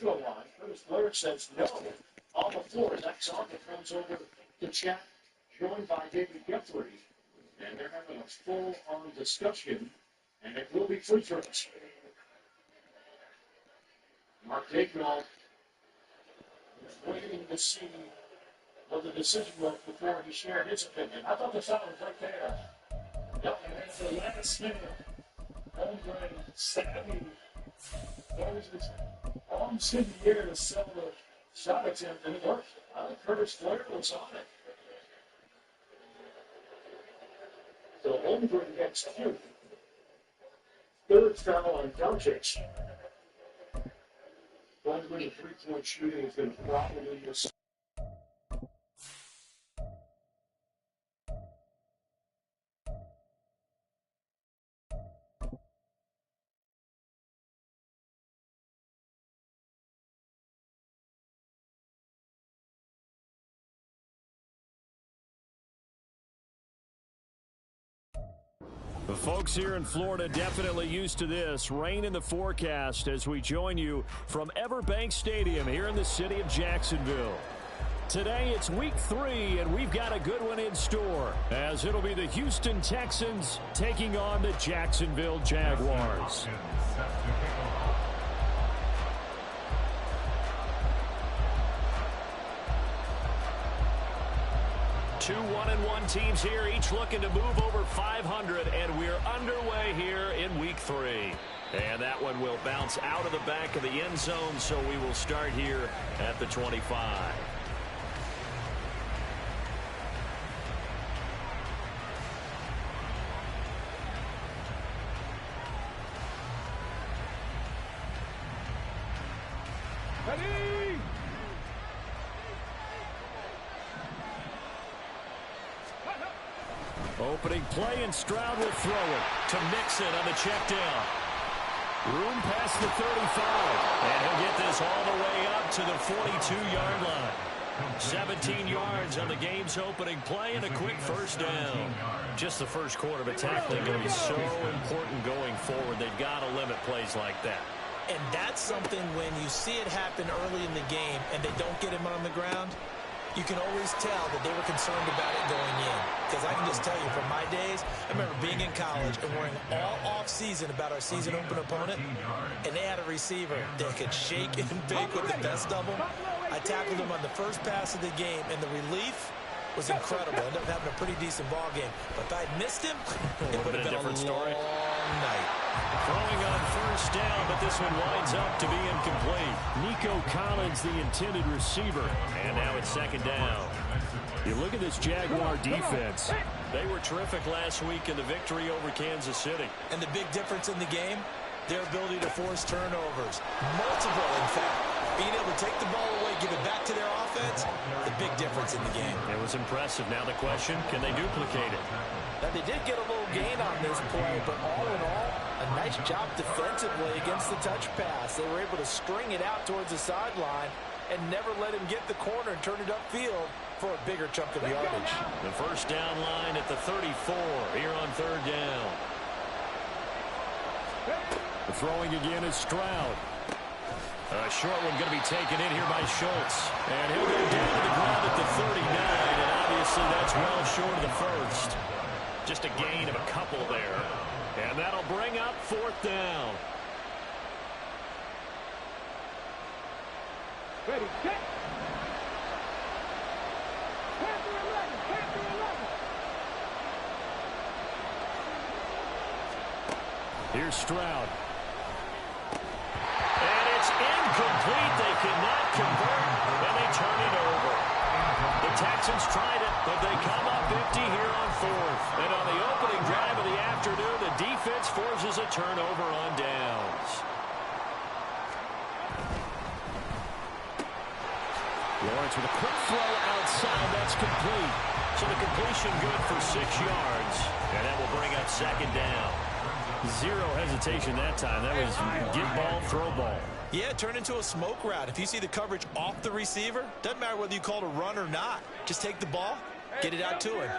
throw line. Curtis Blair says no on the floor. Next on, it comes over to chat, joined by David Guthrie. And they're having a full-on discussion, and it will be free throws. Mark Dagnall was waiting to see what the decision was before he shared his opinion. I thought the foul was right there. Yep, and that's the last minute. Holmgren, savvy, goes his arms in the air to sell the shot attempt, and it worked. Curtis Blair was on it. So Holmgren gets two. Third foul on Doncic. Holmgren's three-point shooting is going to probably miss. The folks here in Florida definitely used to this. Rain in the forecast as we join you from Everbank Stadium here in the city of Jacksonville. Today it's week 3, and we've got a good one in store, as it'll be the Houston Texans taking on the Jacksonville Jaguars. 2 1-1 teams here, each looking to move over 500, and we're underway here in week 3. And that one will bounce out of the back of the end zone, so we will start here at the 25. Ready? Opening play, and Stroud will throw it to Mixon on the check down. Room past the 35, and he'll get this all the way up to the 42-yard line. 17 yards on the game's opening play and a quick first down. Just the first quarter of a tackling going to be so important going forward. They've got to limit plays like that. And that's something when you see it happen early in the game and they don't get him on the ground, you can always tell that they were concerned about it going in. Because I can just tell you, from my days, I remember being in college and worrying all off-season about our season open opponent, and they had a receiver that could shake and bake with the best of them. I tackled him on the first pass of the game, and the relief was incredible. Ended up having a pretty decent ball game. But if I'd missed him, it would have been a different story. Long night. Throwing on first down, but this one winds up to be incomplete. Nico Collins, the intended receiver. And now it's second down. You look at this Jaguar defense. They were terrific last week in the victory over Kansas City. And the big difference in the game, their ability to force turnovers. Multiple, in fact. Being able to take the ball away, give it back to their offense, the big difference in the game. It was impressive. Now the question, can they duplicate it? Now, they did get a little gain on this play, but all in all, a nice job defensively against the touch pass. They were able to string it out towards the sideline and never let him get the corner and turn it upfield for a bigger chunk of yardage. The first down line at the 34 here on third down. The throwing again is Stroud. A short one going to be taken in here by Schultz. And he'll go down to the ground at the 39, and obviously that's well short of the first. Just a gain of a couple there. And that'll bring up fourth down. Ready, set. Panther 11, Panther 11. Here's Stroud. And it's incomplete. They cannot convert, and they turn it over. The Texans tried it, but they come up empty here on fourth. And on the opening drive of the afternoon, the defense forces a turnover on downs. Lawrence with a quick throw outside. That's complete. So the completion good for 6 yards. And that will bring up second down. Zero hesitation that time. That was get ball, throw ball. Yeah, turn into a smoke route. If you see the coverage off the receiver, doesn't matter whether you call it a run or not. Just take the ball, get it out to him.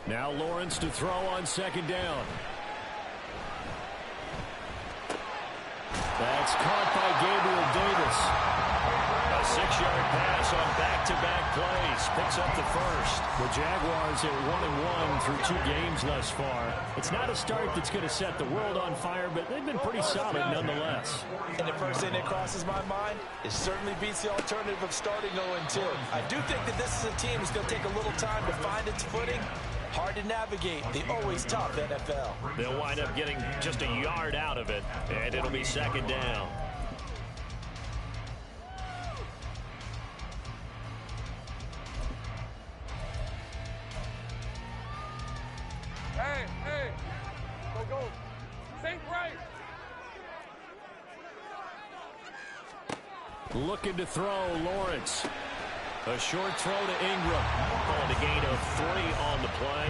Now Lawrence to throw on second down. That's caught by picks up the first. The Jaguars at 1-1 through 2 games thus far. It's not a start that's going to set the world on fire, but they've been pretty solid nonetheless. And the first thing that crosses my mind, it certainly beats the alternative of starting 0-2. I do think that this is a team that's going to take a little time to find its footing. Hard to navigate the always tough NFL. They'll wind up getting just a yard out of it, and it'll be second down. Hey, go. Think right. Looking to throw, Lawrence. A short throw to Ingram. Calling a gain of 3 on the play.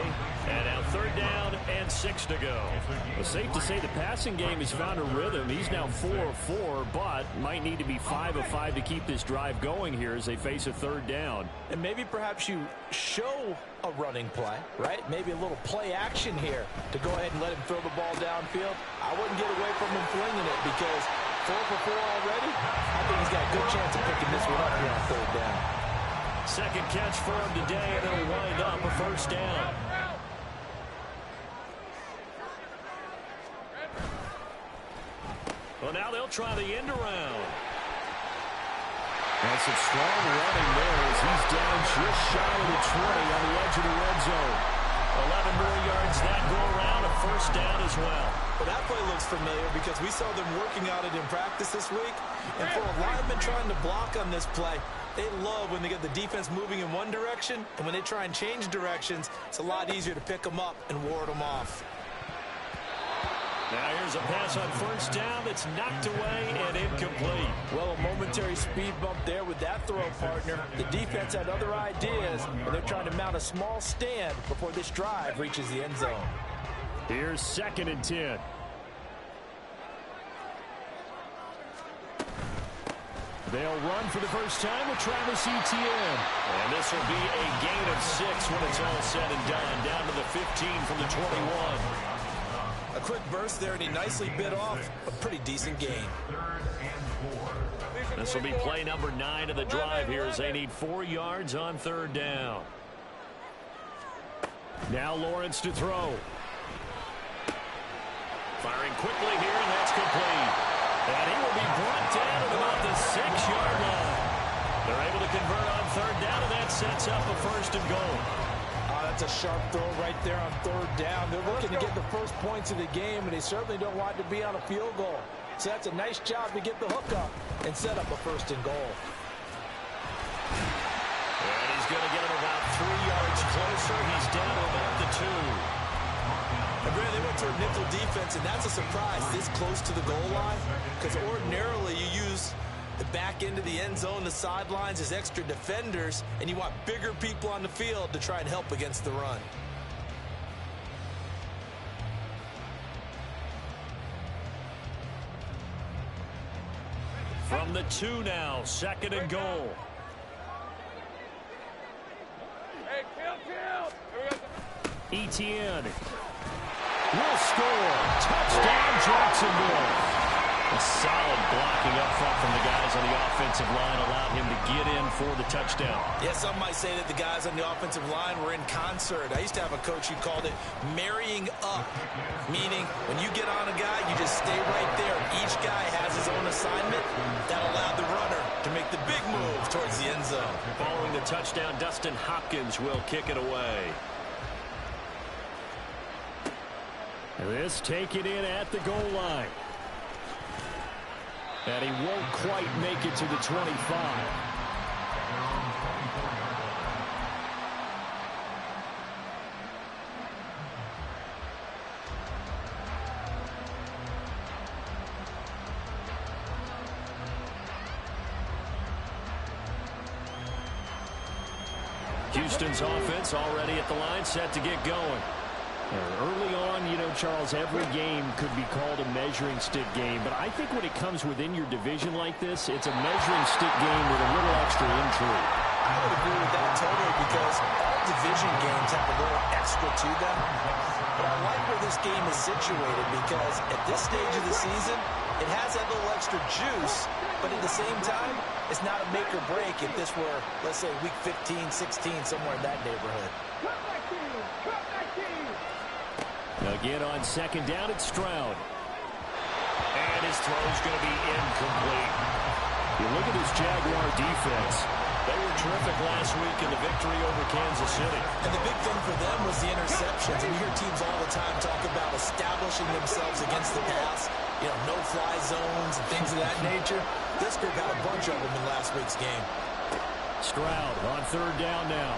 And now 3rd down and 6 to go. Well, safe to say the passing game has found a rhythm. He's now 4 of 4, but might need to be 5 of 5 to keep this drive going here as they face a 3rd down. And maybe perhaps you show a running play, right? Maybe a little play action here to go ahead and let him throw the ball downfield. I wouldn't get away from him flinging it because 4 for 4 already. I think he's got a good chance of picking this one up here on 3rd down. Second catch for him today, and it'll wind up a 1st down. Well, now they'll try the end around. And some strong running there as he's down just shy of the 20 on the edge of the red zone. 11 more yards that go around, a 1st down as well. Well, that play looks familiar because we saw them working on it in practice this week. And for a lineman trying to block on this play, they love when they get the defense moving in one direction, and when they try and change directions, it's a lot easier to pick them up and ward them off. Now here's a pass on 1st down that's knocked away and incomplete. Well, a momentary speed bump there with that throw, partner. The defense had other ideas, and they're trying to mount a small stand before this drive reaches the end zone. Here's 2nd and 10. They'll run for the first time with Travis Etienne. And this will be a gain of 6 when it's all said and done. Down to the 15 from the 21. A quick burst there, and he nicely bit off a pretty decent gain. This will be play number 9 of the drive here as they need 4 yards on 3rd down. Now Lawrence to throw. Firing quickly here, and that's complete. And he will be brought down at about the 6-yard line. They're able to convert on 3rd down, and that sets up a 1st and goal. That's a sharp throw right there on 3rd down. They're looking to get the first points of the game, and they certainly don't want to be on a field goal. So that's a nice job to get the hook up and set up a 1st and goal. And he's going to get him about 3 yards closer. He's down to about the 2. And Brad, they went to a nickel defense, and that's a surprise this close to the goal line, because ordinarily you use the back end of the end zone, the sidelines as extra defenders, and you want bigger people on the field to try and help against the run. From the 2 now, 2nd and goal. Hey, kill. Etienne will score. Touchdown, Jacksonville. A solid blocking up front from the guys on the offensive line allowed him to get in for the touchdown. Yeah, some might say that the guys on the offensive line were in concert. I used to have a coach who called it marrying up, meaning when you get on a guy, you just stay right there. Each guy has his own assignment. That allowed the runner to make the big move towards the end zone. Following the touchdown, Dustin Hopkins will kick it away. This taken in at the goal line. And he won't quite make it to the 25. Houston's offense already at the line, set to get going. Early on, you know, Charles, every game could be called a measuring stick game, but I think when it comes within your division like this, it's a measuring stick game with a little extra intrigue. I would agree with that totally because all division games have a little extra to them. But I like where this game is situated because at this stage of the season, It has that little extra juice, but at the same time, it's not a make or break if this were, let's say, week 15, 16, somewhere in that neighborhood. Again on second down, it's Stroud. And his throw's going to be incomplete. You look at this Jaguar defense. They were terrific last week in the victory over Kansas City. And the big thing for them was the interceptions. And you hear teams all the time talk about establishing themselves against the pass. You know, no-fly zones and things of that nature. This group had a bunch of them in last week's game. Stroud on third down now.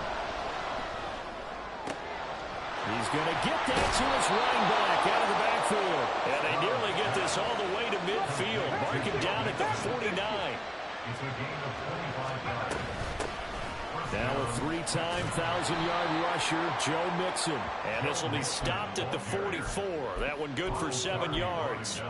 He's going to get that to his running back out of the backfield. And they nearly get this all the way to midfield. Mark him down at the 49. Now a three-time 1,000-yard rusher, Joe Mixon. And this will be stopped at the 44. That one good for 7 yards.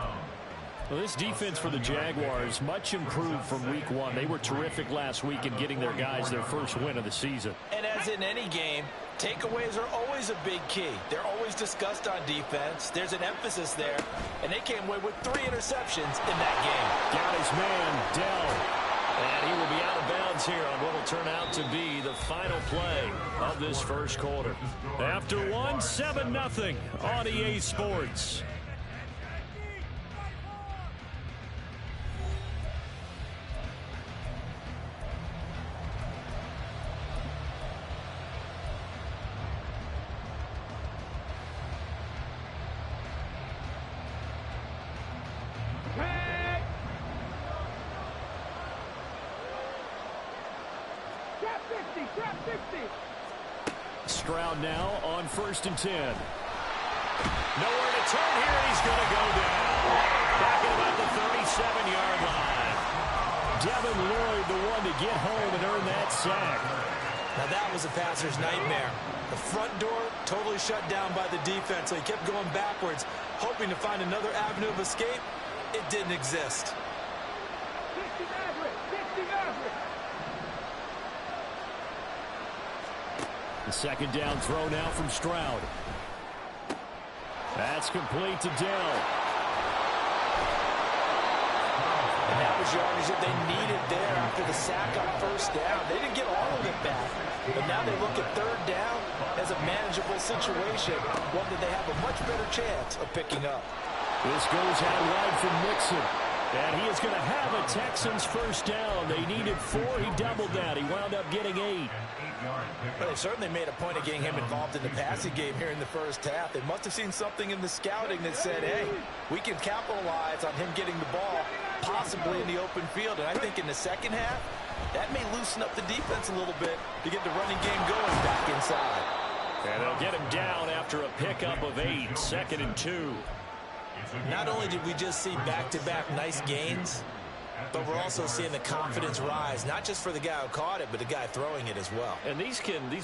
Well, this defense for the Jaguars much improved from week one. They were terrific last week in getting their guys their first win of the season. And as in any game, takeaways are always a big key. They're always discussed on defense. There's an emphasis there. And they came away with 3 interceptions in that game. Got his man, Dell. And he will be out of bounds here on what will turn out to be the final play of this first quarter. After one, 7-0 on EA Sports. Stroud now on 1st and 10. Nowhere to turn here, and he's going to go down. Back at about the 37-yard line. Devin Lloyd, the one to get home and earn that sack. Now that was a passer's nightmare. The front door totally shut down by the defense, so he kept going backwards, hoping to find another avenue of escape. It didn't exist. 60 average, 60 average. The second down throw now from Stroud. That's complete to Dell. And that was yardage that they needed there after the sack on 1st down. They didn't get all of it back. But now they look at 3rd down as a manageable situation, one that they have a much better chance of picking up. This goes out wide from Mixon. And he is going to have a Texans first down. They needed 4. He doubled that. He wound up getting 8. Well, they certainly made a point of getting him involved in the passing game here in the first half. They must have seen something in the scouting that said, hey, we can capitalize on him getting the ball, possibly in the open field. And I think in the second half, that may loosen up the defense a little bit to get the running game going back inside. And they'll get him down after a pickup of 8, 2nd and 2. Not only did we just see back-to-back nice gains, but we're also seeing the confidence rise, not just for the guy who caught it, but the guy throwing it as well. And these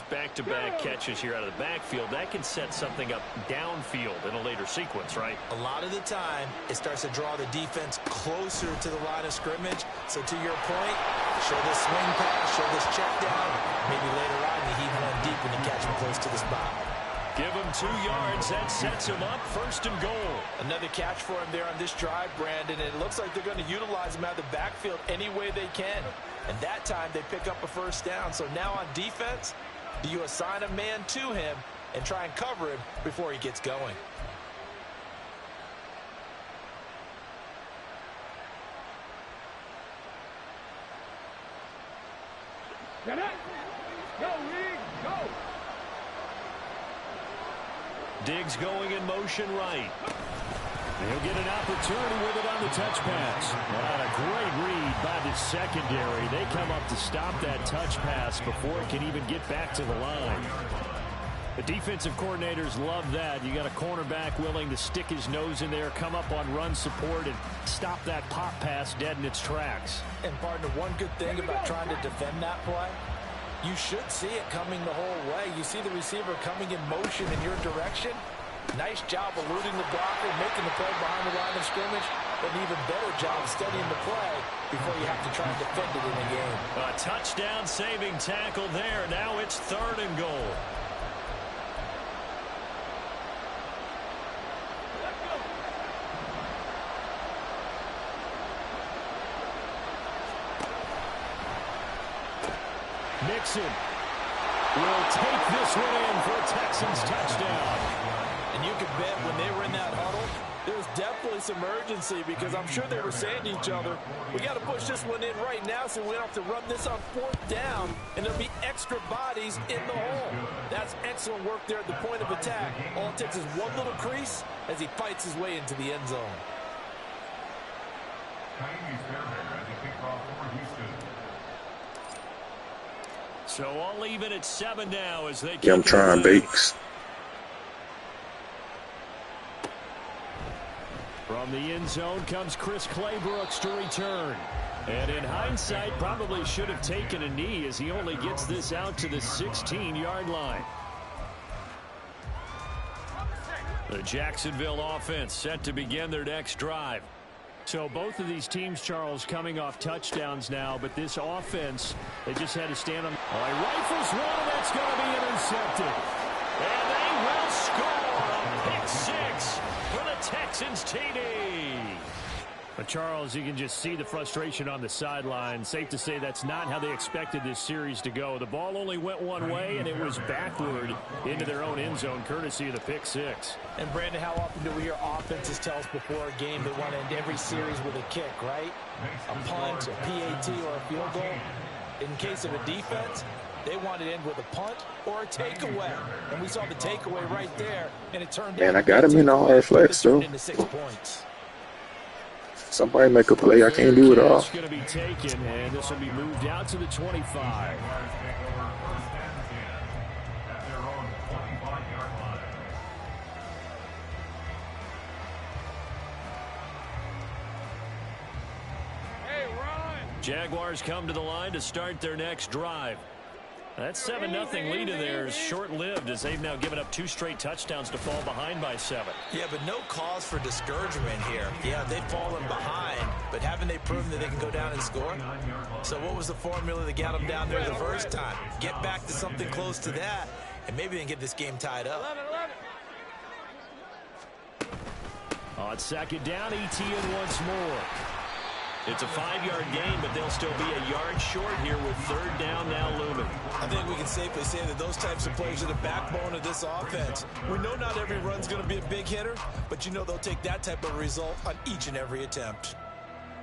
back-to-back catches here out of the backfield, that can set something up downfield in a later sequence, right? A lot of the time, it starts to draw the defense closer to the line of scrimmage. So to your point, show this swing pass, show this check down. Maybe later on you heave one deep and you catch him close to the spot. Give him 2 yards. That sets him up 1st and goal. Another catch for him there on this drive, Brandon. And it looks like they're going to utilize him out of the backfield any way they can. And that time they pick up a 1st down. So now on defense, do you assign a man to him and try and cover him before he gets going? Get it. Go, Reed, go. Diggs going in motion right. He'll get an opportunity with it on the touch pass. And a great read by the secondary. They come up to stop that touch pass before it can even get back to the line. The defensive coordinators love that. You got a cornerback willing to stick his nose in there, come up on run support, and stop that pop pass dead in its tracks. And partner, one good thing about trying to defend that play, you should see it coming the whole way. You see the receiver coming in motion in your direction. Nice job eluding the blocker, making the play behind the line of scrimmage. But an even better job studying the play before you have to try and defend it in the game. A touchdown saving tackle there. Now it's 3rd and goal. Mixon will take this one in for a Texans touchdown. And you can bet when they were in that huddle, there was definitely some urgency because I'm sure they were saying to each other, we got to push this one in right now so we don't have to run this on 4th down, and there'll be extra bodies in the hole. That's excellent work there at the point of attack. All it takes is one little crease as he fights his way into the end zone. So I'll leave it at 7 now as they Yeah, I'm trying, Bakes. From the end zone comes Chris Claybrooks to return. And in hindsight, probably should have taken a knee as he only gets this out to the 16-yard line. The Jacksonville offense set to begin their next drive. So both of these teams, Charles, coming off touchdowns now, but this offense, they just had to stand on. Oh, he rifles one, that's going to be intercepted. And they will score a pick six for the Texans TD. But Charles, you can just see the frustration on the sideline. Safe to say that's not how they expected this series to go. The ball only went one way, and it was backward into their own end zone, courtesy of the pick six. And Brandon, how often do we hear offenses tell us before a game they want to end every series with a kick, right? A punt, a PAT, or a field goal. In case of a defense, they want to end with a punt or a takeaway. And we saw the takeaway right there, and it turned Man, I got him in the hard flex, though. into 6 points. Somebody make a play. I can't do it all. It's going to be taken, and this will be moved out to the 25. Jaguars come to the line to start their next drive. That 7-0 lead of theirs short-lived as they've now given up 2 straight touchdowns to fall behind by 7. Yeah, but no cause for discouragement here. Yeah, they've fallen behind, but haven't they proven that they can go down and score? So what was the formula that got them down there the first time? Get back to something close to that, and maybe they can get this game tied up. On second down, ETN once more. It's a 5-yard gain, but they'll still be a yard short here with 3rd down now looming. I think we can safely say that those types of plays are the backbone of this offense. We know not every run's going to be a big hitter, but you know they'll take that type of result on each and every attempt.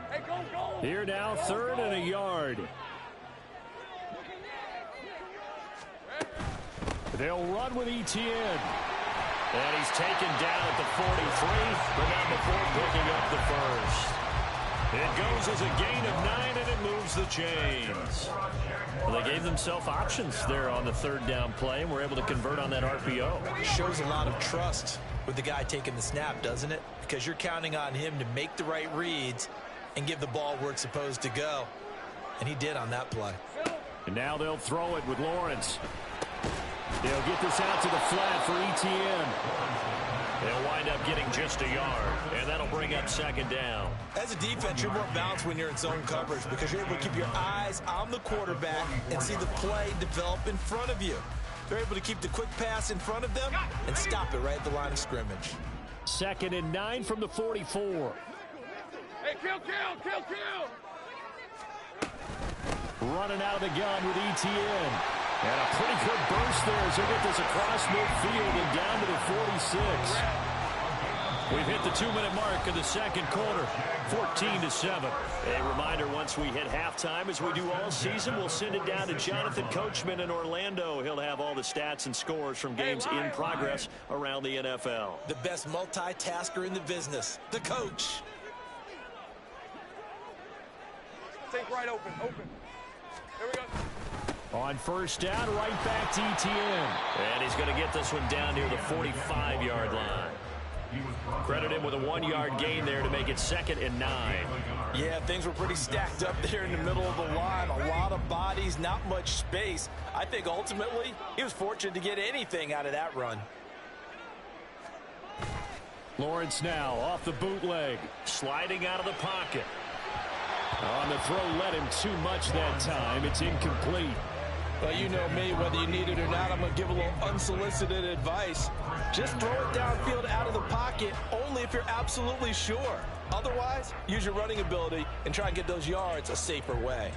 Hey, go, go. Here now, 3rd and a yard. They'll run with ETN. And he's taken down at the 43, but not before picking up the first. It goes as a gain of 9, and it moves the chains. Well, they gave themselves options there on the 3rd down play, and were able to convert on that RPO. It shows a lot of trust with the guy taking the snap, doesn't it? Because you're counting on him to make the right reads and give the ball where it's supposed to go. And he did on that play. And now they'll throw it with Lawrence. They'll get this out to the flat for ETN. They'll wind up getting just a yard, and that'll bring up 2nd down. As a defense, you're more balanced when you're in zone coverage because you're able to keep your eyes on the quarterback and see the play develop in front of you. They're able to keep the quick pass in front of them and stop it right at the line of scrimmage. 2nd and 9 from the 44. Hey, kill. Running out of the gun with ETN. And a pretty good burst there as they get this across midfield and down to the 46. We've hit the 2-minute mark of the 2nd quarter, 14-7. A reminder, once we hit halftime, as we do all season, we'll send it down to Jonathan Coachman in Orlando. He'll have all the stats and scores from games in progress around the NFL. The best multitasker in the business, the coach. Think right open. Here we go. On 1st down, right back to ETN. And he's going to get this one down near the 45-yard line. Credit him with a 1-yard gain there to make it 2nd and 9. Yeah, things were pretty stacked up there in the middle of the line. A lot of bodies, not much space. I think ultimately he was fortunate to get anything out of that run. Lawrence now off the bootleg, sliding out of the pocket. On the throw, led him too much that time. It's incomplete. Well, you know me, whether you need it or not, I'm going to give a little unsolicited advice. Just throw it downfield out of the pocket, only if you're absolutely sure. Otherwise, use your running ability and try and get those yards a safer way.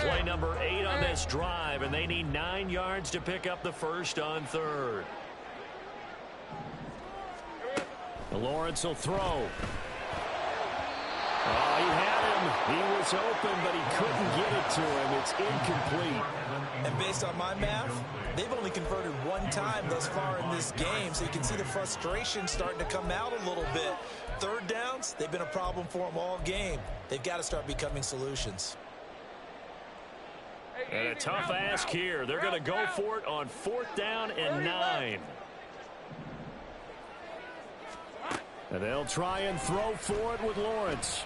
Play number 8 on this drive, and they need 9 yards to pick up the first on third. Lawrence will throw. Oh, he had him. He was open, but he couldn't get it to him. It's incomplete. And based on my math, they've only converted 1 time thus far in this game, so you can see the frustration starting to come out a little bit. Third downs, they've been a problem for them all game. They've got to start becoming solutions. And a tough ask here. They're going to go for it on 4th down and 9. And they'll try and throw for it with Lawrence.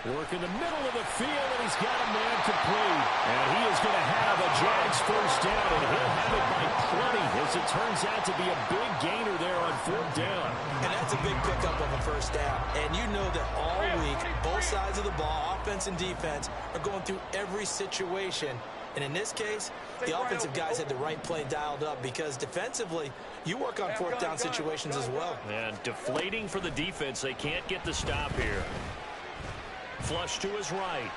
Work in the middle of the field, and he's got a man complete. And he is going to have a Jags first down, and he'll have it by plenty, as it turns out to be a big gainer there on 4th down. And that's a big pickup of a first down. And you know that all week, both sides of the ball, offense and defense, are going through every situation. And in this case, the offensive guys had the right play dialed up, because defensively, you work on 4th down situations as well. And deflating for the defense. They can't get the stop here. Flush to his right.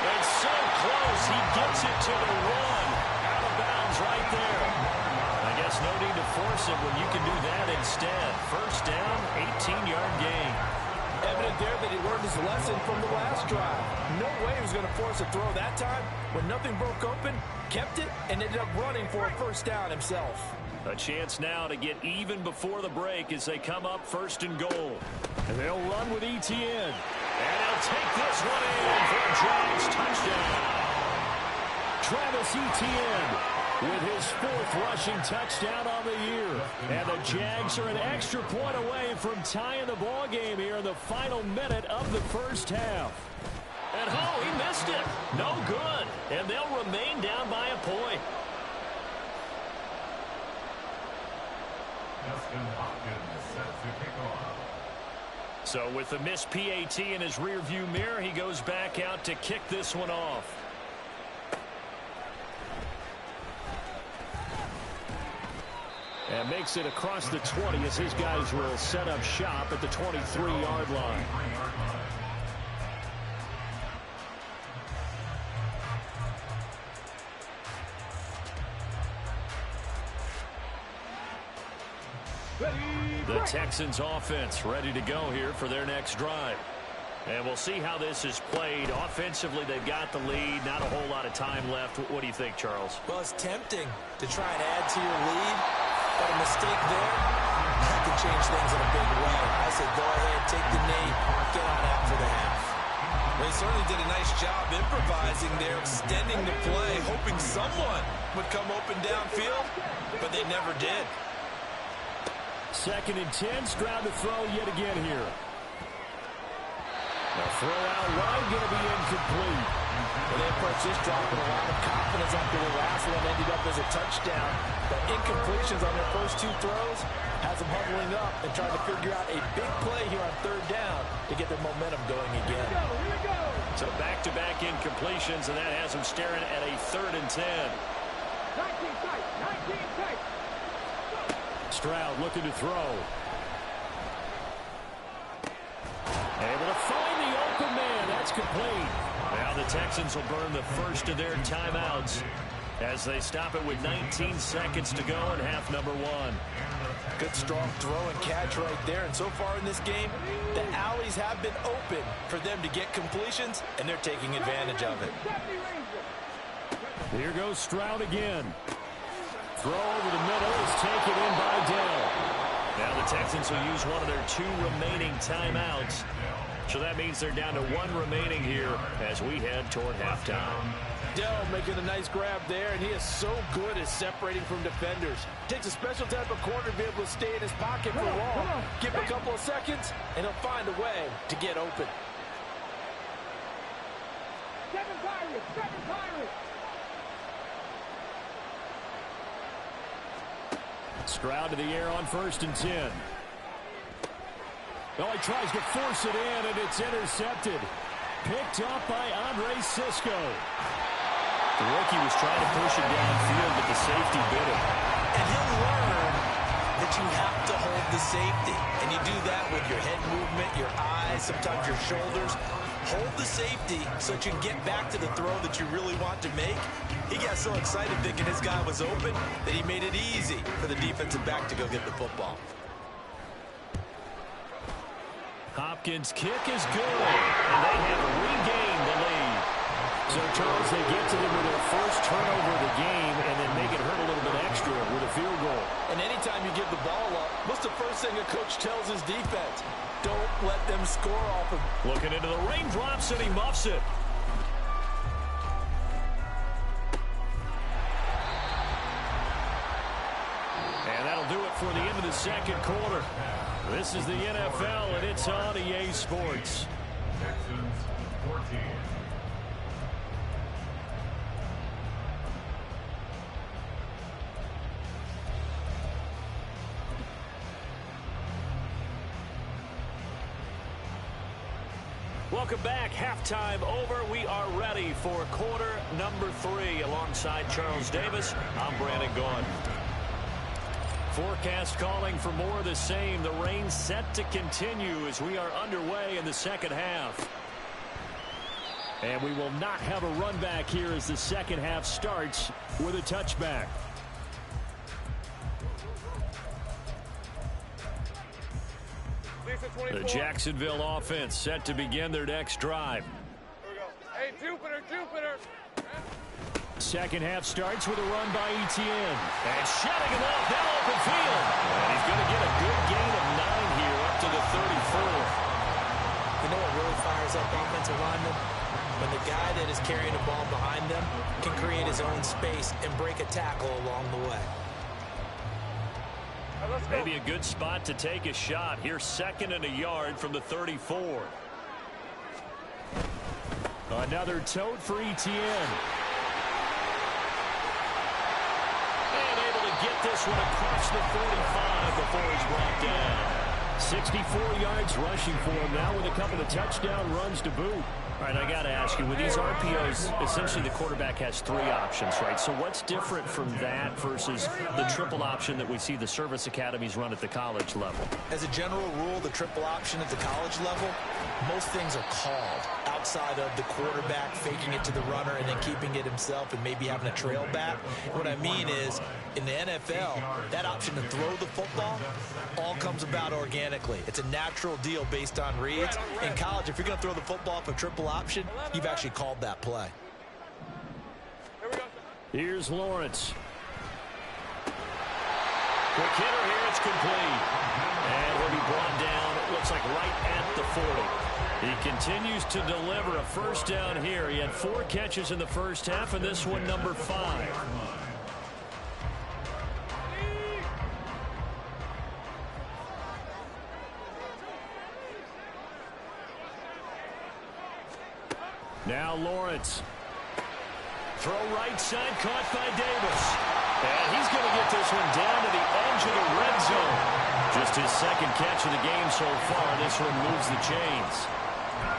And so close, he gets it to the 1. Out of bounds right there. I guess no need to force it when you can do that instead. First down, 18-yard gain. Evident there that he learned his lesson from the last drive. No way he was going to force a throw that time. When nothing broke open, kept it, and ended up running for a first down himself. A chance now to get even before the break as they come up 1st and goal. And they'll run with Etienne. And they'll take this one in for a Jags touchdown. Travis Etienne with his 4th rushing touchdown on the year. And the Jags are an extra point away from tying the ball game here in the final minute of the first half. And oh, he missed it. No good. And they'll remain down by a point. So with the missed PAT in his rearview mirror, he goes back out to kick this one off. And makes it across the 20 as his guys will set up shop at the 23-yard line. The Texans offense ready to go here for their next drive. And we'll see how this is played. Offensively, they've got the lead. Not a whole lot of time left. What do you think, Charles? Well, it's tempting to try and add to your lead, but a mistake there, that could change things in a big way. I say go ahead, take the knee, get on out for the half. Well, he certainly did a nice job improvising there, extending the play, hoping someone would come open downfield, but they never did. 2nd and 10, Stroud to throw yet again here. The throw out wide going to be incomplete. Well, they approached this drive with a lot of confidence after the last one ended up as a touchdown. But incompletions on their first 2 throws has them huddling up and trying to figure out a big play here on 3rd down to get their momentum going again. Here we go. So back-to-back incompletions, and that has them staring at a 3rd and 10. 19 tight, 19 tight. Stroud looking to throw. Able to find the open man. That's complete. Now the Texans will burn the first of their timeouts as they stop it with 19 seconds to go in half number 1. Good strong throw and catch right there. And so far in this game, the alleys have been open for them to get completions, and they're taking advantage of it. Here goes Stroud again. Throw over the middle is taken in by Dell. Now the Texans will use one of their 2 remaining timeouts. So that means they're down to 1 remaining here as we head toward halftime. Dell making a nice grab there, and he is so good at separating from defenders. Takes a special type of corner to be able to stay in his pocket for long. Give him a couple of seconds, and he'll find a way to get open. 7 Pirates, 7 Pirates. Stroud to the air on 1st and 10. Oh, he tries to force it in, and it's intercepted. Picked up by Andre Sisco. The rookie was trying to push it downfield, but the safety bit him. And he'll learn that you have to hold the safety. And you do that with your head movement, your eyes, sometimes your shoulders. hold the safety so that you can get back to the throw that you really want to make. He got so excited thinking his guy was open that he made it easy for the defensive back to go get the football. Hopkins' kick is good, and they have regained the lead. So, Charles, they get to them with their first turnover of the game and then make it hurt a little bit extra with a field goal. And anytime you give the ball up, what's the first thing a coach tells his defense? Don't let them score off him. Looking into the raindrops, and he muffs it. And that'll do it for the end of the second quarter. This is the NFL, and it's on EA Sports. Texans 14. Welcome back. Halftime over. We are ready for quarter number 3. Alongside Charles Davis, I'm Brandon Gaughan. Forecast calling for more of the same. The rain set to continue as we are underway in the second half. And we will not have a run back here as the second half starts with a touchback. The Jacksonville offense set to begin their next drive. Hey, Jupiter. Second half starts with a run by Etienne. And shutting him off that open field. And he's going to get a good gain of 9 here up to the 34. You know what really fires up offensive linemen? When the guy that is carrying the ball behind them can create his own space and break a tackle along the way. Maybe a good spot to take a shot. Here's 2nd and a yard from the 34. Another tote for Etienne. And able to get this one across the 45 before he's brought down. 64 yards rushing for him now with a couple of touchdown runs to boot. All right, I got to ask you, with these RPOs, essentially the quarterback has 3 options, right? So what's different from that versus the triple option that we see the service academies run at the college level? As a general rule, the triple option at the college level, most things are called outside of the quarterback faking it to the runner and then keeping it himself and maybe having a trail back. What I mean is, in the NFL, that option to throw the football all comes about organically. It's a natural deal based on reads. In college, if you're going to throw the football off a triple option, you've actually called that play. Here's Lawrence. Quick hitter here, it's complete. And he'll be brought down, it looks like right at the 40. He continues to deliver a first down here. He had 4 catches in the first half, and this one number 5. Now Lawrence. Throw right side, caught by Davis. And he's going to get this one down to the edge of the red zone. Just his 2nd catch of the game so far. This one moves the chains.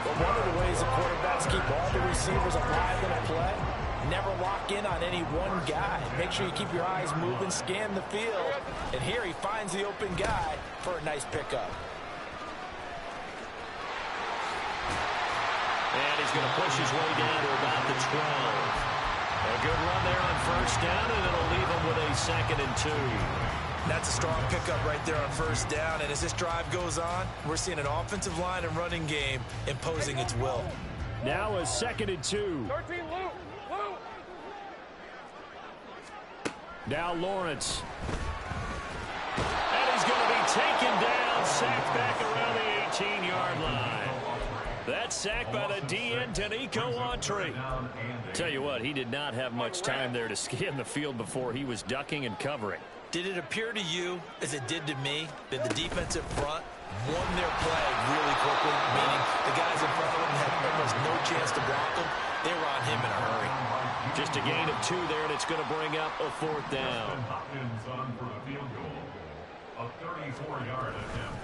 But one of the ways the quarterbacks keep all the receivers alive in a play, never lock in on any one guy. Make sure you keep your eyes moving, scan the field. And here he finds the open guy for a nice pickup. And he's going to push his way down to about the 12. A good run there on first down, and it'll leave him with a 2nd and 2. That's a strong pickup right there on first down. And as this drive goes on, we're seeing an offensive line and running game imposing its will. Now a 2nd and 2. 13, Lou. Now Lawrence. And he's going to be taken down, sacked back around the 18-yard line. That sack by the DN, Danico Autry. Tell you what, he did not have much time there to scan the field before he was ducking and covering. Did it appear to you, as it did to me, that the defensive front won their play really quickly, meaning the guys in front of them had almost no chance to block them? They were on him in a hurry. Just a gain of 2 there, and it's going to bring up a 4th down. Hopkins on for the field goal. A 34-yard attempt.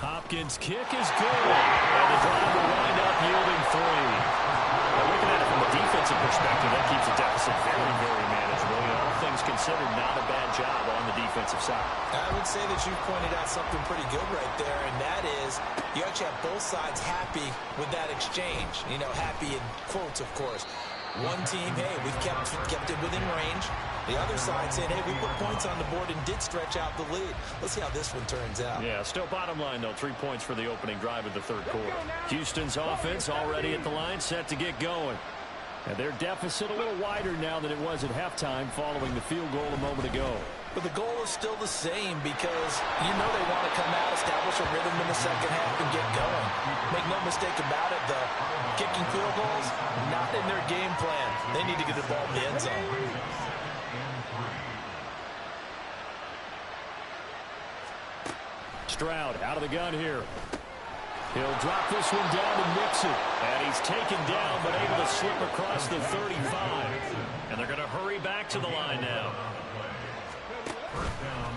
Hopkins' kick is good. And the drive will wind up yielding 3. Now, looking at it from a defensive perspective, that keeps the deficit very, very manageable. The whole thing things considered, not a bad job on the defensive side. I would say that you pointed out something pretty good right there, and that is you actually have both sides happy with that exchange. You know, happy in quotes, of course. One team, hey, we've kept it within range. The other side saying, hey, we put points on the board and did stretch out the lead. Let's see how this one turns out. Yeah, still bottom line, though, 3 points for the opening drive of the third quarter. Houston's offense already at the line, set to get going. And their deficit a little wider now than it was at halftime following the field goal a moment ago. But the goal is still the same because you know they want to come out, establish a rhythm in the second half, and get going. Make no mistake about it, though. Kicking field goals, not in their game plan. They need to get the ball in the end zone. Stroud out of the gun here. He'll drop this one down to Nixon. And he's taken down, but able to slip across the 35. And they're going to hurry back to the line now.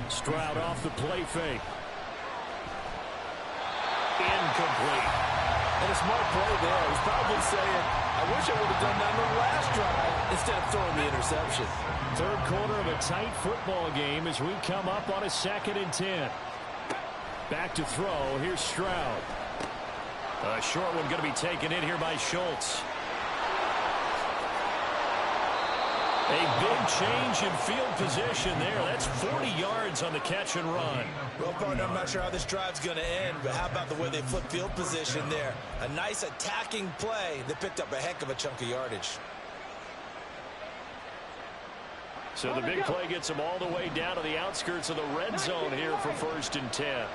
Stroud off the play fake. Incomplete. And a smart play there. He's probably saying, I wish I would have done that on the last drive instead of throwing the interception. Third quarter of a tight football game as we come up on a 2nd and 10. Back to throw. Here's Stroud. A short one going to be taken in here by Schultz. A big change in field position there. That's 40 yards on the catch and run. Well, partner, I'm not sure how this drive's going to end, but how about the way they flip field position there? A nice attacking play that picked up a heck of a chunk of yardage. So the big play gets them all the way down to the outskirts of the red zone here for 1st and 10.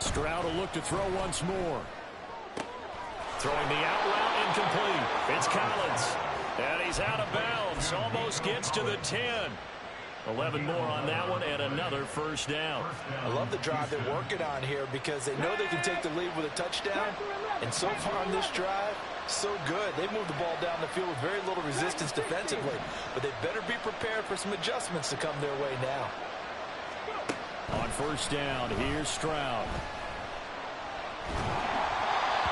Stroud will look to throw once more. Throwing the out route incomplete. It's Collins. And he's out of bounds. Almost gets to the 10. 11 more on that one and another first down. I love the drive they're working on here because they know they can take the lead with a touchdown. And so far on this drive, so good. They moved the ball down the field with very little resistance defensively. But they better be prepared for some adjustments to come their way now. On first down, here's Stroud.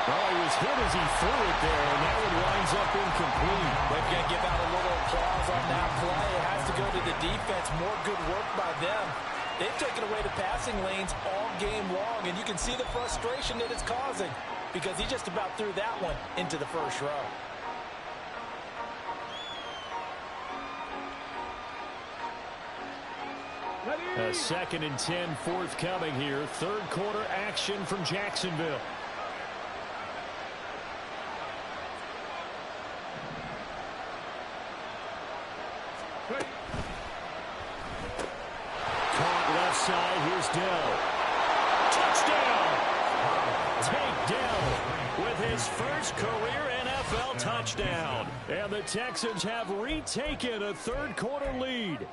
Well, he was hit as he threw it there, and that one winds up incomplete. They've got to give out a little applause on that play. It has to go to the defense. More good work by them. They've taken away the passing lanes all game long, and you can see the frustration that it's causing because he just about threw that one into the first row. A 2nd and 10 forthcoming here. Third quarter action from Jacksonville. Caught left side. Here's Dell. Touchdown. Take down with his first career NFL touchdown. And the Texans have retaken a third quarter lead.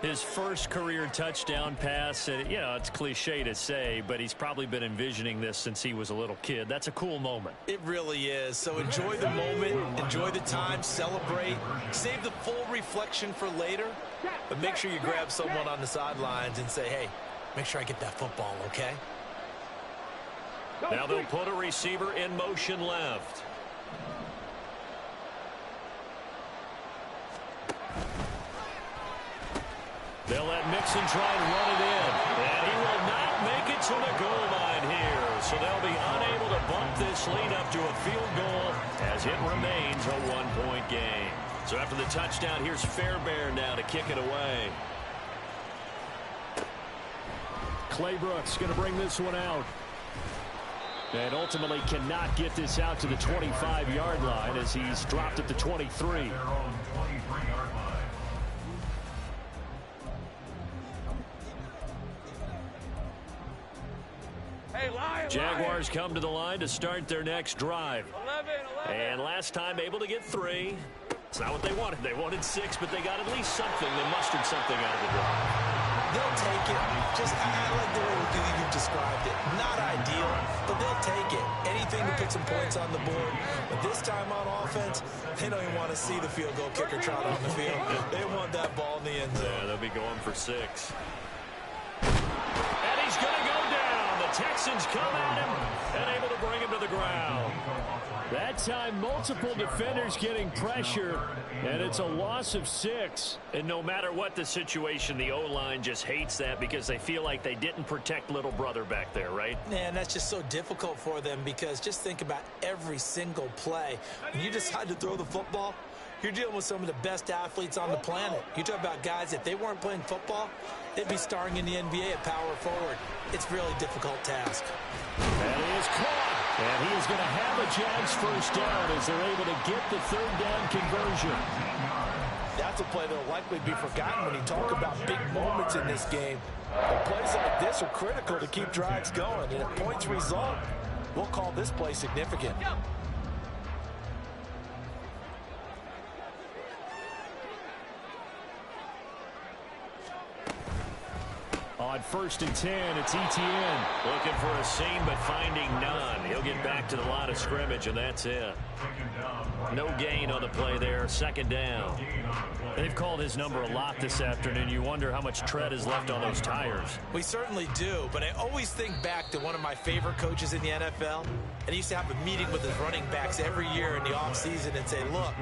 His first career touchdown pass, you know, it's cliche to say, but he's probably been envisioning this since he was a little kid. That's a cool moment. It really is. So enjoy the moment, enjoy the time, celebrate, save the full reflection for later, but make sure you grab someone on the sidelines and say, hey, make sure I get that football, okay? Now they'll put a receiver in motion left. They'll let Mixon try and run it in. And he will not make it to the goal line here. So they'll be unable to bump this lead up to a field goal as it remains a one-point game. So after the touchdown, here's Fairbairn now to kick it away. Claybrooks going to bring this one out. And ultimately cannot get this out to the 25-yard line as he's dropped at the 23. Jaguars come to the line to start their next drive. 11. And last time able to get 3. It's not what they wanted. They wanted 6, but they got at least something. They mustered something out of the drive. They'll take it. Just, I like the way you described it. Not ideal, but they'll take it. Anything to put some points on the board. But this time on offense, they don't even want to see the field goal kicker trot on the field. They want that ball in the end zone. Yeah, they'll be going for 6. And he's going to go down. The Texans come at him and able to bring him to the ground. That time, multiple defenders getting pressure, and it's a loss of 6. And no matter what the situation, the O-line just hates that because they feel like they didn't protect little brother back there, right? Man, that's just so difficult for them because just think about every single play. When you decide to throw the football, you're dealing with some of the best athletes on the planet. You talk about guys, if they weren't playing football, they'd be starring in the NBA at power forward. It's a really difficult task. That is caught. And he is going to have a Jags first down as they're able to get the 3rd down conversion. That's a play that will likely be forgotten when you talk about big moments in this game. But plays like this are critical to keep drives going. And if points result, we'll call this play significant. On 1st and 10, it's Etienne. Looking for a seam, but finding none. He'll get back to the line of scrimmage, and that's it. No gain on the play there. 2nd down. They've called his number a lot this afternoon. You wonder how much tread is left on those tires. We certainly do, but I always think back to one of my favorite coaches in the NFL, and he used to have a meeting with his running backs every year in the offseason and say, look,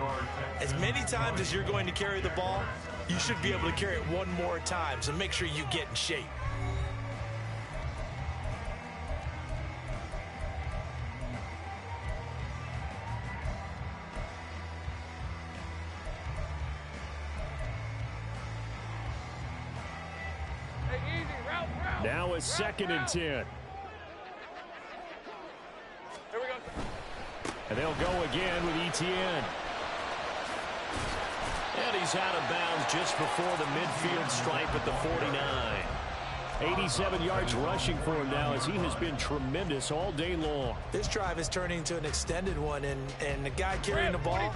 as many times as you're going to carry the ball, you should be able to carry it one more time, so make sure you get in shape. Now a 2nd and 10. Here we go. And they'll go again with Etienne. And he's out of bounds just before the midfield stripe at the 49. 87 yards rushing for him now as he has been tremendous all day long. This drive is turning into an extended one, and the guy carrying the ball,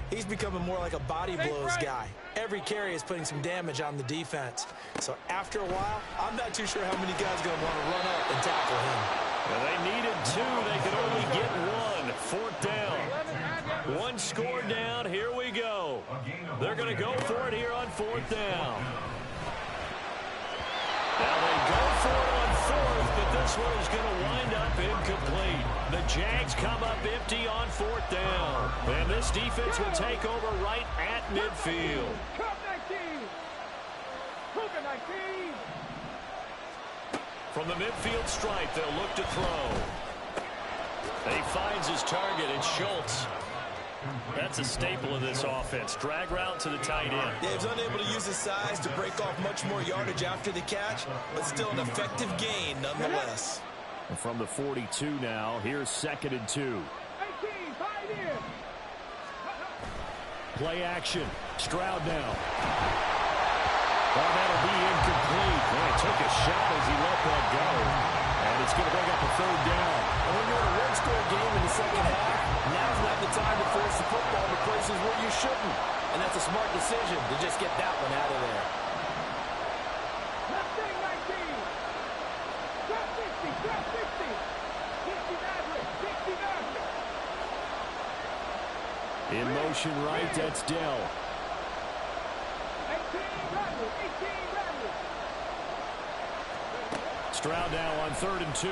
he's becoming more like a body blows guy. Every carry is putting some damage on the defense. So after a while, I'm not too sure how many guys are going to want to run up and tackle him. Well, they needed 2. They could only get 1. 4th down. 1 score down. Here we go. They're going to go for it here on 4th down. Now they go for it on 4th, but this one is going to wind up incomplete. The Jags come up empty on 4th down. And this defense will take over right at midfield. Cup 19. Cougar 19. From the midfield stripe, they'll look to throw. And he finds his target in Schultz. That's a staple of this offense. Drag route to the tight end. Yeah, he was unable to use his size to break off much more yardage after the catch, but still an effective gain nonetheless. And from the 42 now, here's 2nd and 2. 18, tight end. Play action. Stroud now. Oh, that'll be incomplete. Man, he took a shot as he let that go. And it's going to bring up a 3rd down. And when you're in a one-score game in the second half, now's not the time to force the football to places where you shouldn't. And that's a smart decision to just get that one out of there. Left wing 19. Drop 60, drop 60. 60 Maverick, 60 Maverick. In motion right, that's Dell. 18 Maverick, 18 Maverick. Stroud now on 3rd and 2.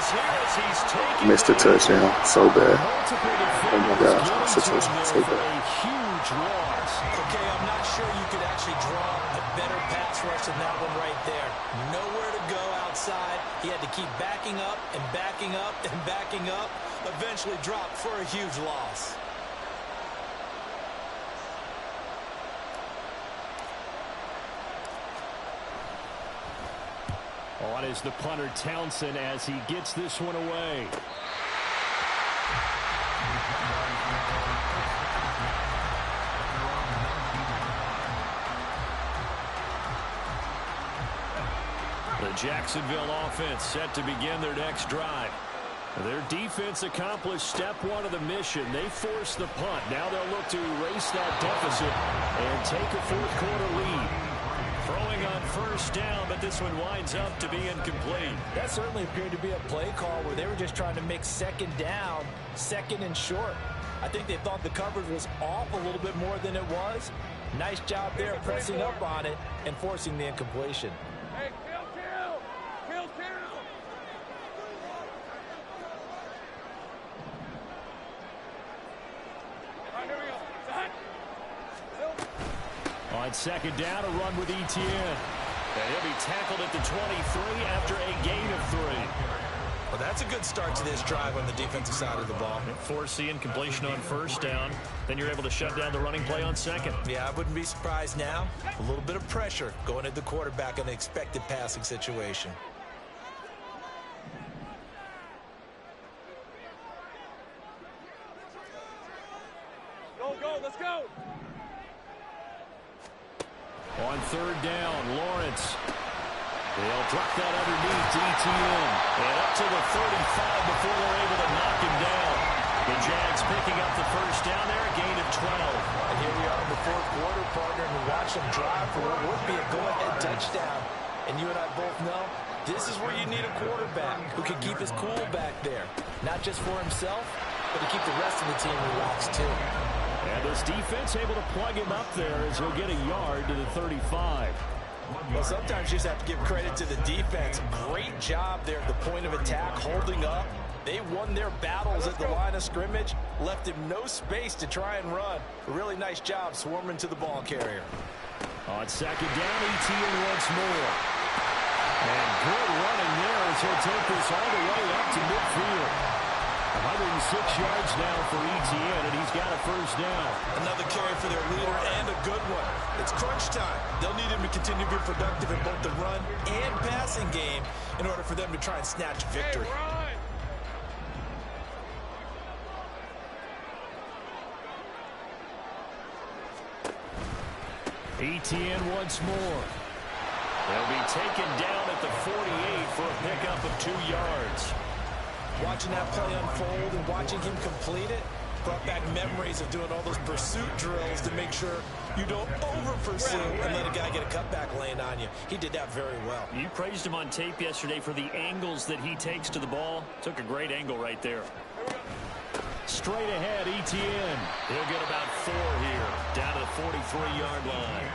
Here as he's taking Missed a touchdown so bad. Oh my gosh, missed a touchdown so bad. A huge loss. Okay, I'm not sure you could actually draw a better pass rush than that one right there. Nowhere to go outside. He had to keep backing up and backing up and backing up. Eventually dropped for a huge loss. On is the punter Townsend as he gets this one away. The Jacksonville offense set to begin their next drive. Their defense accomplished step 1 of the mission. They forced the punt. Now they'll look to erase that deficit and take a 4th quarter lead. Throwing on 1st down, but this one winds up to be incomplete. That certainly appeared to be a play call where they were just trying to make 2nd down, 2nd and short. I think they thought the coverage was off a little bit more than it was. Nice job there pressing up on it and forcing the incompletion. Hey, kill. On second down, a run with Etienne. And he'll be tackled at the 23 after a gain of 3. Well, that's a good start to this drive on the defensive side of the ball. Force the incompletion on first down. Then you're able to shut down the running play on second. Yeah, I wouldn't be surprised now. A little bit of pressure going at the quarterback in an expected passing situation. Go, let's go. On third down, Lawrence. They'll drop that underneath to Etienne. And up to the 35 before they're able to knock him down. The Jags picking up the first down there, a gain of 12. And here we are in the fourth quarter, partner, and we watch them drive for what would be a go-ahead touchdown. And you and I both know this is where you need a quarterback who can keep his cool back there. Not just for himself, but to keep the rest of the team relaxed too. And this defense able to plug him up there as he'll get a yard to the 35. Well, sometimes you just have to give credit to the defense. Great job there at the point of attack, holding up. They won their battles at the line of scrimmage, left him no space to try and run. A really nice job swarming to the ball carrier. On second down, Etienne once more. And good running there as he'll take this all the way up to midfield. 106 yards now for Etienne, and he's got a first down. Another carry for their leader, and a good one. It's crunch time. They'll need him to continue to be productive in both the run and passing game in order for them to try and snatch victory. Etienne once more. They'll be taken down at the 48 for a pickup of 2 yards. Watching that play unfold and watching him complete it brought back memories of doing all those pursuit drills to make sure you don't over-pursue and let a guy get a cutback lane on you. He did that very well. You praised him on tape yesterday for the angles that he takes to the ball. Took a great angle right there. Straight ahead, Etienne. He'll get about 4 here, down to the 43-yard line.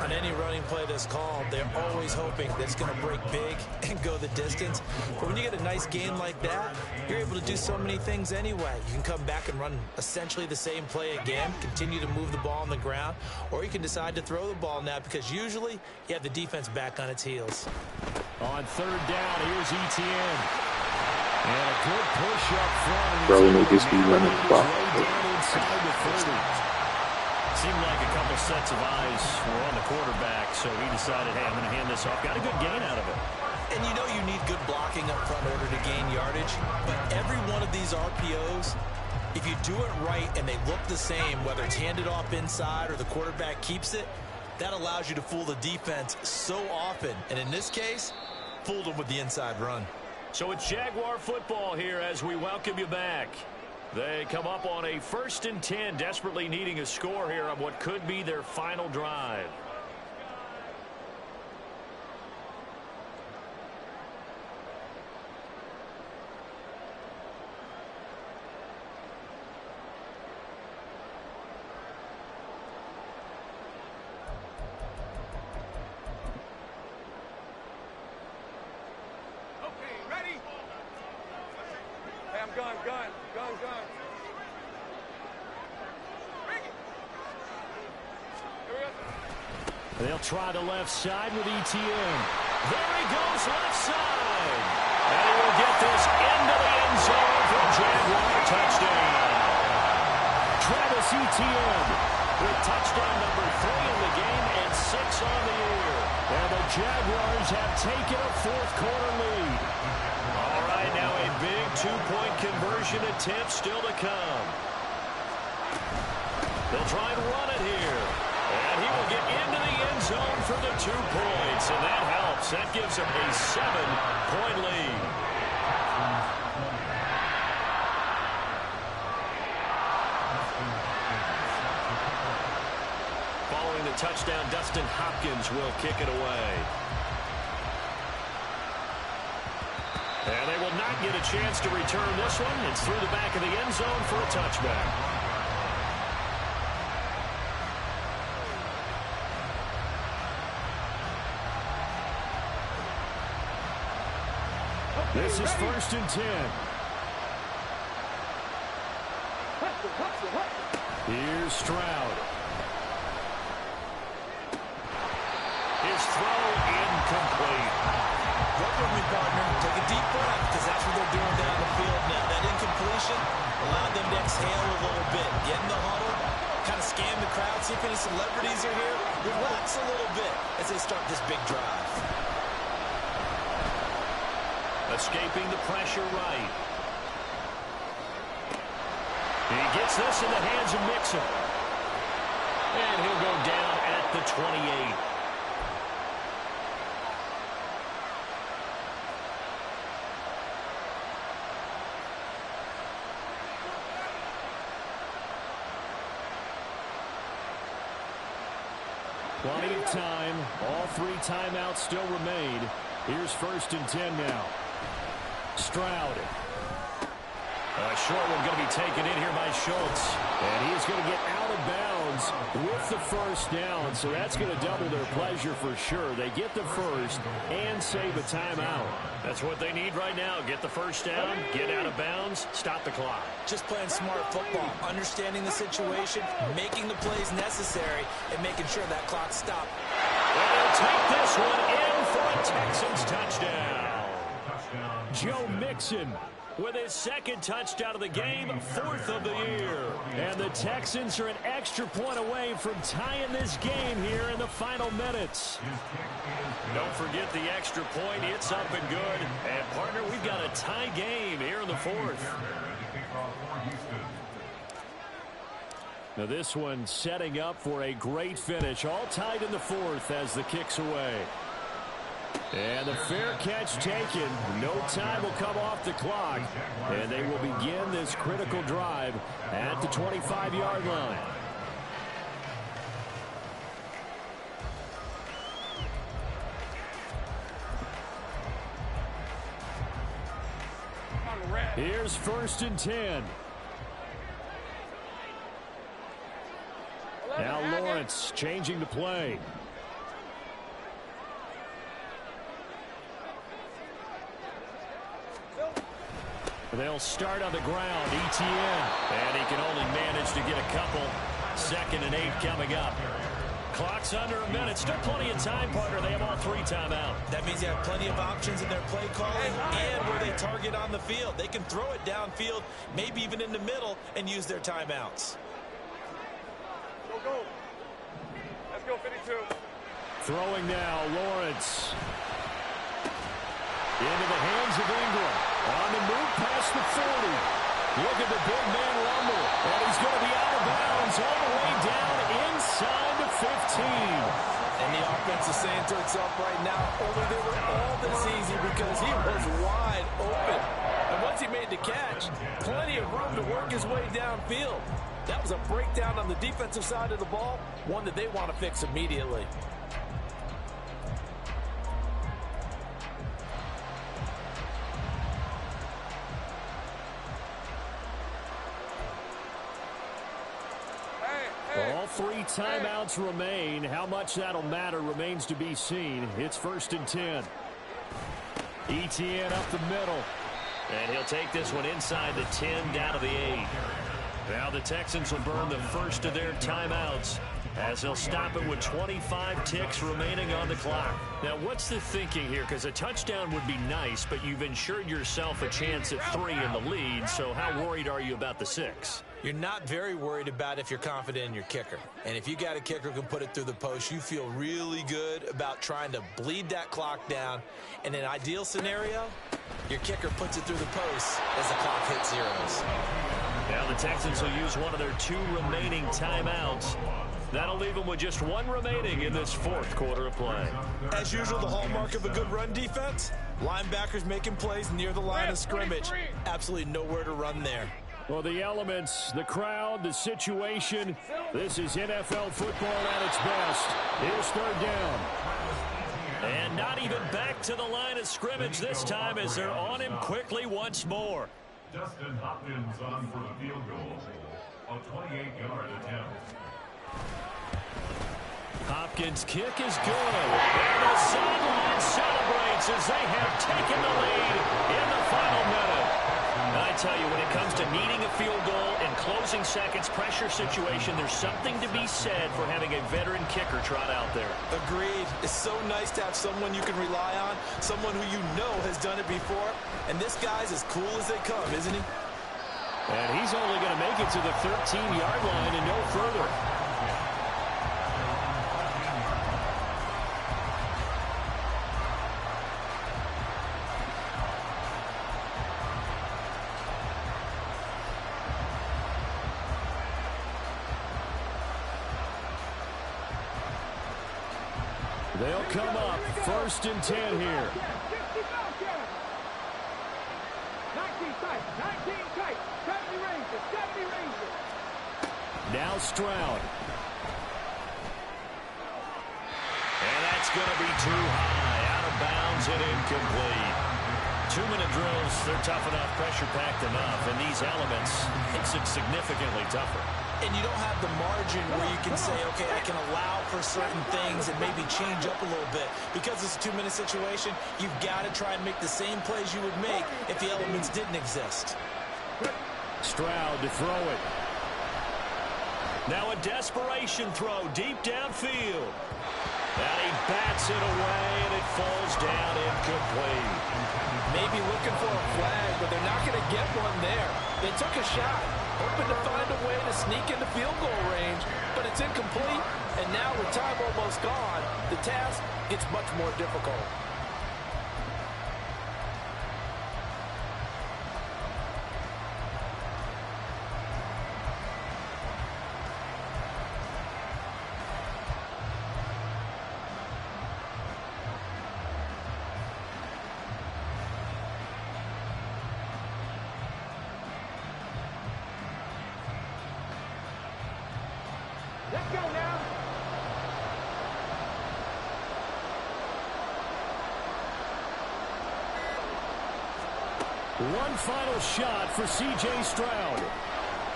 On any running play that's called, they're always hoping that it's going to break big and go the distance. But when you get a nice gain like that, you're able to do so many things anyway. You can come back and run essentially the same play again, continue to move the ball on the ground, or you can decide to throw the ball now because usually you have the defense back on its heels. On third down, here's Etienne. And a good push up front. Bro, we need this to be running the ball. Inside the 30. Seemed like a couple sets of eyes were on the quarterback, so he decided, hey, I'm going to hand this off. Got a good gain out of it. And you know you need good blocking up front in order to gain yardage, but every one of these RPOs, if you do it right and they look the same, whether it's handed off inside or the quarterback keeps it, that allows you to fool the defense so often. And in this case, fooled them with the inside run. So it's Jaguar football here as we welcome you back. They come up on a 1st and 10, desperately needing a score here on what could be their final drive. Gun. They'll try the left side with Etienne. There he goes, left side. And he will get this into the end zone for a Jaguar touchdown. Travis Etienne with touchdown number 3 in the game and 6 on the year. And the Jaguars have taken a fourth-quarter lead. All right, now a big two-point conversion attempt still to come. They'll try and run it here. And he will get into the end zone for the 2 points. And that helps. That gives him a 7-point lead. Following the touchdown, Dustin Hopkins will kick it away. And they will not get a chance to return this one. It's through the back of the end zone for a touchback. This is 1st and 10. Here's Stroud. his throw incomplete. Work with me, partner. Take a deep breath, because that's what they're doing down the field now. That incompletion allowed them to exhale a little bit. Get in the huddle, kind of scan the crowd, see if any celebrities are here. Relax a little bit as they start this big drive. Escaping the pressure right. He gets this in the hands of Mixon. And he'll go down at the 28. Plenty of time. All 3 timeouts still remain. Here's 1st and 10 now. Stroud. A short one going to be taken in here by Schultz. And he's going to get out of bounds with the 1st down. So that's going to double their pleasure for sure. They get the 1st and save a timeout. That's what they need right now. Get the 1st down, get out of bounds, stop the clock. Just playing smart football, understanding the situation, making the plays necessary, and making sure that clock stopped. And they'll take this one in for a Texans touchdown. Joe Mixon with his 2nd touchdown of the game, 4th of the year. And the Texans are an extra point away from tying this game here in the final minutes. Don't forget the extra point. It's up and good. And, partner, we've got a tie game here in the 4th. Now this one setting up for a great finish. All tied in the 4th as the kick's away. And the fair catch taken. No time will come off the clock. And they will begin this critical drive at the 25-yard line. Here's 1st and 10. Now Lawrence changing the play. They'll start on the ground. ETN. And he can only manage to get a couple. 2nd and 8 coming up. Clock's under a minute. Still plenty of time, partner. They have all 3 timeout. That means they have plenty of options in their play calling and where they target on the field. They can throw it downfield, maybe even in the middle, and use their timeouts. Go. Let's go, 52. Throwing now, Lawrence. Into the hands of Ingram. On the move past the 40. Look at the big man rumble. And he's going to be out of bounds all the way down inside the 15. And the offense is saying to itself right now, only they were all this easy because he was wide open. And once he made the catch, plenty of room to work his way downfield. That was a breakdown on the defensive side of the ball, one that they want to fix immediately. All 3 timeouts remain. How much that'll matter remains to be seen. It's 1st and 10. ETN up the middle. And he'll take this one inside the 10 down to the 8. Now the Texans will burn the 1st of their timeouts as they'll stop it with 25 ticks remaining on the clock. Now, what's the thinking here? Because a touchdown would be nice, but you've ensured yourself a chance at 3 in the lead, so how worried are you about the 6? You're not very worried about if you're confident in your kicker. And if you got a kicker who can put it through the post, you feel really good about trying to bleed that clock down. In an ideal scenario, your kicker puts it through the post as the clock hits zeros. Now the Texans will use one of their 2 remaining timeouts. That'll leave them with just 1 remaining in this 4th quarter of play. As usual, the hallmark of a good run defense, linebackers making plays near the line of scrimmage. Absolutely nowhere to run there. Well, the elements, the crowd, the situation, this is NFL football at its best. Here's 3rd down. And not even back to the line of scrimmage this time as they're on him quickly once more. Justin Hopkins on for the field goal. A 28-yard attempt. Hopkins' kick is good. And the sideline celebrates as they have taken the lead in the final minute. And I tell you, when it comes to needing a field goal and closing seconds, pressure situation, there's something to be said for having a veteran kicker trot out there. Agreed. It's so nice to have someone you can rely on, someone who you know has done it before. And this guy's as cool as they come, isn't he? And he's only going to make it to the 13-yard line and no further. They'll come up 1st and 10 here. 19 tight, 70 ranges, 70 ranges. Now Stroud. And that's going to be too high, out of bounds and incomplete. 2-minute drills, they're tough enough, pressure-packed enough, and these elements makes it significantly tougher. And you don't have the margin where you can say, okay, I can allow for certain things and maybe change up a little bit. Because it's a 2-minute situation, you've got to try and make the same plays you would make if the elements didn't exist. Stroud to throw it. Now a desperation throw deep downfield. And he bats it away, and it falls down incomplete. Maybe looking for a flag, but they're not going to get one there. They took a shot, hoping to find a way to sneak into field goal range, but it's incomplete. And now with time almost gone, the task gets much more difficult. Let's go now. One final shot for C.J. Stroud.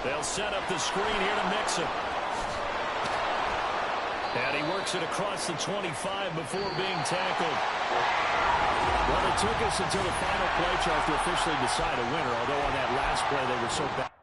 They'll set up the screen here to mix it. And he works it across the 25 before being tackled. Well, it took us until the final play chart to officially decide a winner, although on that last play they were so bad.